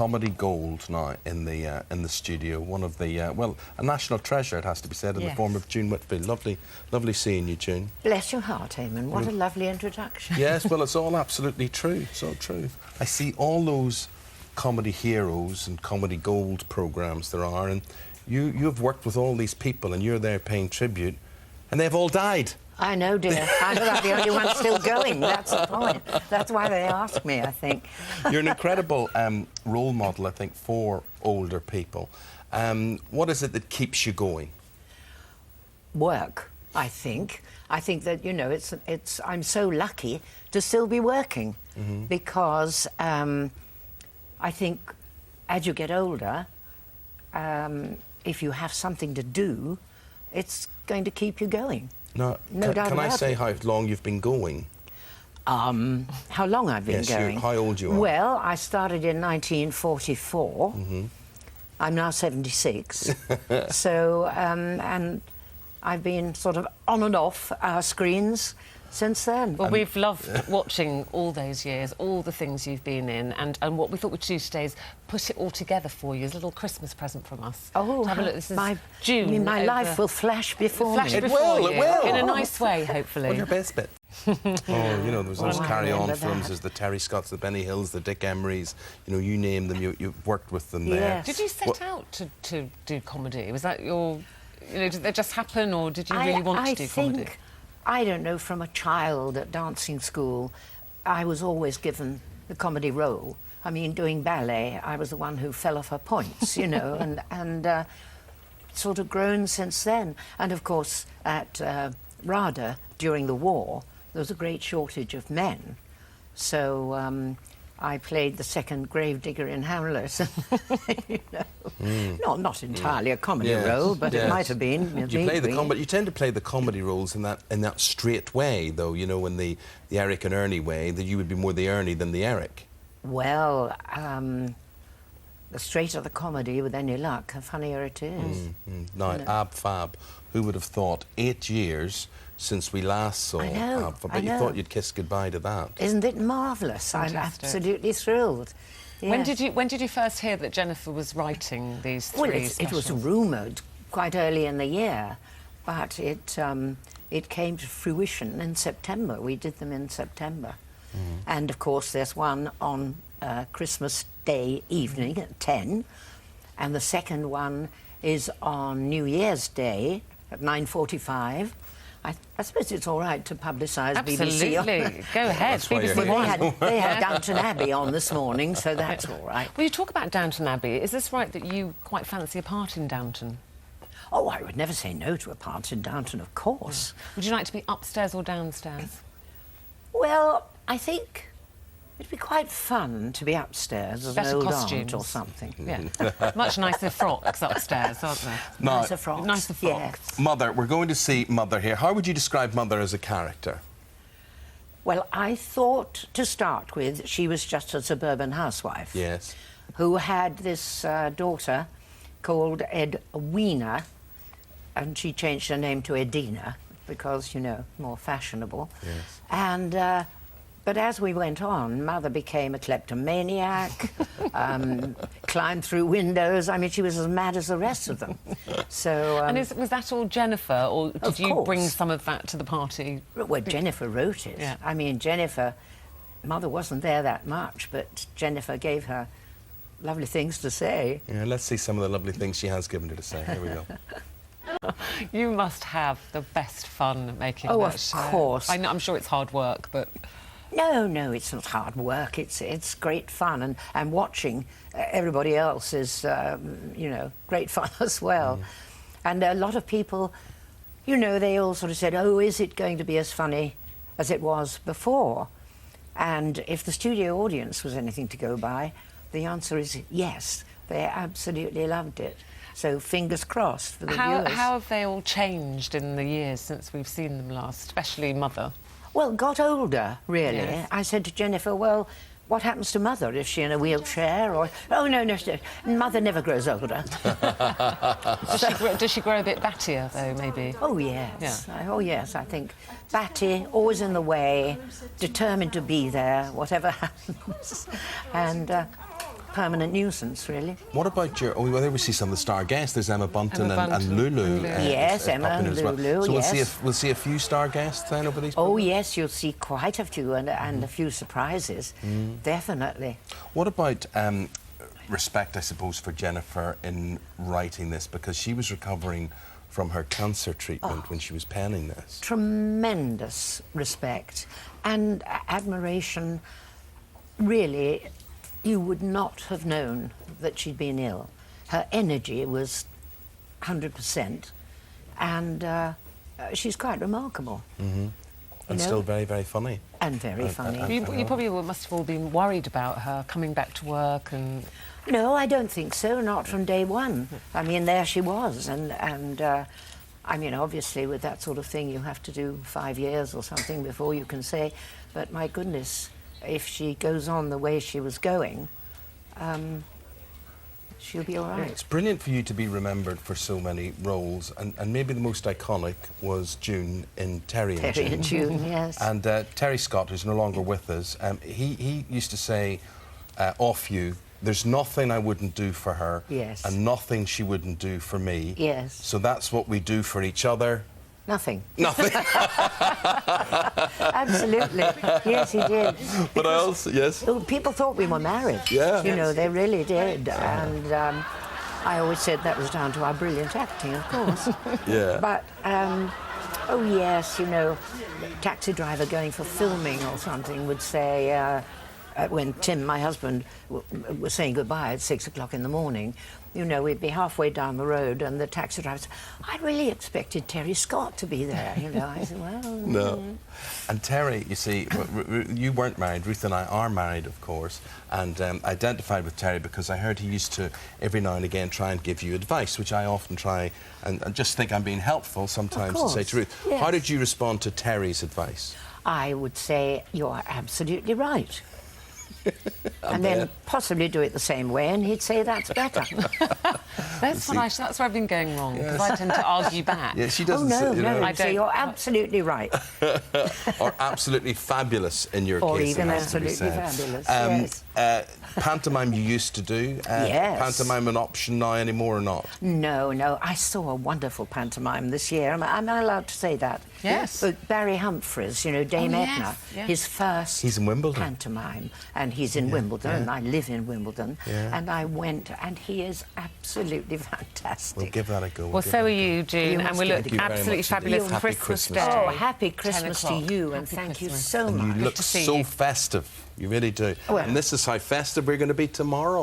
Comedy gold now in the studio. One of the well, a national treasure, it has to be said, in the form of June Whitfield. Lovely seeing you, June. Bless your heart, Eamon. What a lovely introduction. Yes, well, it's all absolutely true. So true. I see all those comedy heroes and comedy gold programmes there are, and you've worked with all these people, and you're there paying tribute, and they've all died. I know, dear. I'm about the only one still going. That's the point. That's why they ask me, I think. You're an incredible role model, I think, for older people. What is it that keeps you going? Work, I think. I think that, you know, I'm so lucky to still be working because I think as you get older, if you have something to do, it's going to keep you going. No doubt about it. Can I say how long you've been going? How long I've been going? How old you are? Well, I started in 1944. I'm now 76. So, and I've been sort of on and off our screens since then. Well, we've loved watching all those years, all the things you've been in, and what we thought we'd do today is put it all together for you as a little Christmas present from us. Oh, have a look. This is June. I mean, my life will flash before me. It will. In a nice way, hopefully. Well, your best bit. Oh, you know, there was those carry-on films, there's the Terry Scotts, the Benny Hills, the Dick Emerys, you know, you name them, you've worked with them there. Did you set out to do comedy? Was that your... You know, did that just happen, or did you really want to do comedy? I don't know, from a child at dancing school, I was always given the comedy role. I mean, doing ballet, I was the one who fell off her points, you know, and sort of grown since then. And, of course, at RADA, during the war, there was a great shortage of men. So I played the second gravedigger in Hamlet. You know, not entirely a comedy role, but it might have been. You play the comedy. You tend to play the comedy roles in that straight way, though. You know, in the Eric and Ernie way, that you would be more the Ernie than the Eric. Well, the straighter the comedy, with any luck, the funnier it is. Now, Ab Fab, who would have thought 8 years since we last saw Ab Fab, but you thought you'd kiss goodbye to that. Isn't it marvellous? I'm absolutely thrilled. Yes. When did you first hear that Jennifer was writing these three specials? It was rumoured quite early in the year, but it came to fruition in September. We did them in September. And, of course, there's one on Christmas Day evening at 10, and the second one is on New Year's Day at 9:45. I suppose it's all right to publicise BBC. Absolutely. Go ahead. BBC. They had Downton Abbey on this morning, so that's all right. Well, you talk about Downton Abbey. Is this right that you quite fancy a part in Downton? Oh, I would never say no to a part in Downton, of course. Would you like to be upstairs or downstairs? Well, I think it'd be quite fun to be upstairs as an old aunt or something. Yeah. Much nicer frocks upstairs, aren't there? Nicer frocks. Nicer frocks. Yes. Mother, we're going to see Mother here. How would you describe Mother as a character? Well, I thought, to start with, she was just a suburban housewife. Yes. Who had this daughter called Edwina, and she changed her name to Edina because, you know, more fashionable. Yes. And... but as we went on, Mother became a kleptomaniac, climbed through windows. I mean, she was as mad as the rest of them. So, and was that all Jennifer, or did you bring some of that to the party? Well, Jennifer wrote it. Yeah. I mean, Mother wasn't there that much, but Jennifer gave her lovely things to say. Yeah, let's see some of the lovely things she has given her to say. Here we go. You must have the best fun making that show. Oh, of course. I'm sure it's hard work, but... No, it's not hard work. It's great fun, and watching everybody else is, you know, great fun as well. And a lot of people, you know, they all sort of said, oh, is it going to be as funny as it was before? And if the studio audience was anything to go by, the answer is yes. They absolutely loved it. So fingers crossed for the viewers. How have they all changed in the years since we've seen them last, especially Mother? Well, got older, really. Yes. I said to Jennifer, well, what happens to Mother? Is she in a wheelchair? Or oh, no, Mother never grows older. Does she grow a bit battier, though, maybe? Oh, yes. Yeah. Oh, yes, I think batty, always in the way, determined to be there, whatever happens. And permanent nuisance, really. What about your... Oh, well, there we see some of the star guests. There's Emma Bunton, Emma Bunton and Lulu. Yes, is Emma popping and in as well. Lulu, So yes. we'll see a few star guests then over these Oh, programmes? yes, you'll see quite a few and a few surprises, definitely. What about respect, I suppose, for Jennifer in writing this? Because she was recovering from her cancer treatment when she was penning this. Tremendous respect and admiration. Really, you would not have known that she'd been ill. Her energy was 100%, and she's quite remarkable. And still very, very funny. And very funny. You probably must have all been worried about her coming back to work and... No, I don't think so, not from day one. I mean, there she was, and I mean, obviously, with that sort of thing, you have to do 5 years or something before you can say, but my goodness, if she goes on the way she was going, she'll be all right. It's brilliant for you to be remembered for so many roles, and maybe the most iconic was June in Terry and June. Terry and June, yes. And Terry Scott, who's no longer with us, he used to say, off you, there's nothing I wouldn't do for her, Yes. and nothing she wouldn't do for me. Yes. So that's what we do for each other. Nothing. Nothing. Absolutely. Yes, he did. What else? Yes. Oh, people thought we were married. Yeah. You know, they really did. And I always said that was down to our brilliant acting, of course. Yeah. But, oh yes, you know, taxi driver going for filming or something would say, when Tim, my husband, was saying goodbye at 6 o'clock in the morning, you know, we'd be halfway down the road and the taxi driver said, I really expected Terry Scott to be there, you know. I said, well... No. And Terry, you see, you weren't married. Ruth and I are married, of course, and identified with Terry because I heard he used to, every now and again, try and give you advice, which I often try and just think I'm being helpful sometimes to say to Ruth. Yes. How did you respond to Terry's advice? I would say, you're absolutely right. And then possibly do it the same way, and he'd say that's better. That's where I've been going wrong, because I tend to argue back. Yeah, she Oh doesn't. no, you know, no, I so don't- you're absolutely right. or absolutely fabulous in your Or case. even it has to be absolutely said. fabulous, yes. Pantomime you used to do. Yes. Pantomime an option now anymore or not? No, no, I saw a wonderful pantomime this year. Am I allowed to say that? Yes. Barry Humphries, you know, Dame Oh, yes, Edna, yes. his first He's in Wimbledon. pantomime, and he's in Wimbledon, and I live in Wimbledon, and I went, and he is absolutely fantastic. We'll give that a go. Well, so are you, June, You and must we give look it a go. absolutely Thank you very fabulous much for indeed. Christmas Happy Day. Oh, happy 10 Christmas to o'clock. you, and Happy thank you Christmas. so And much. you look to see so you. festive. You really do. Well- And this is how festive we're going to be tomorrow.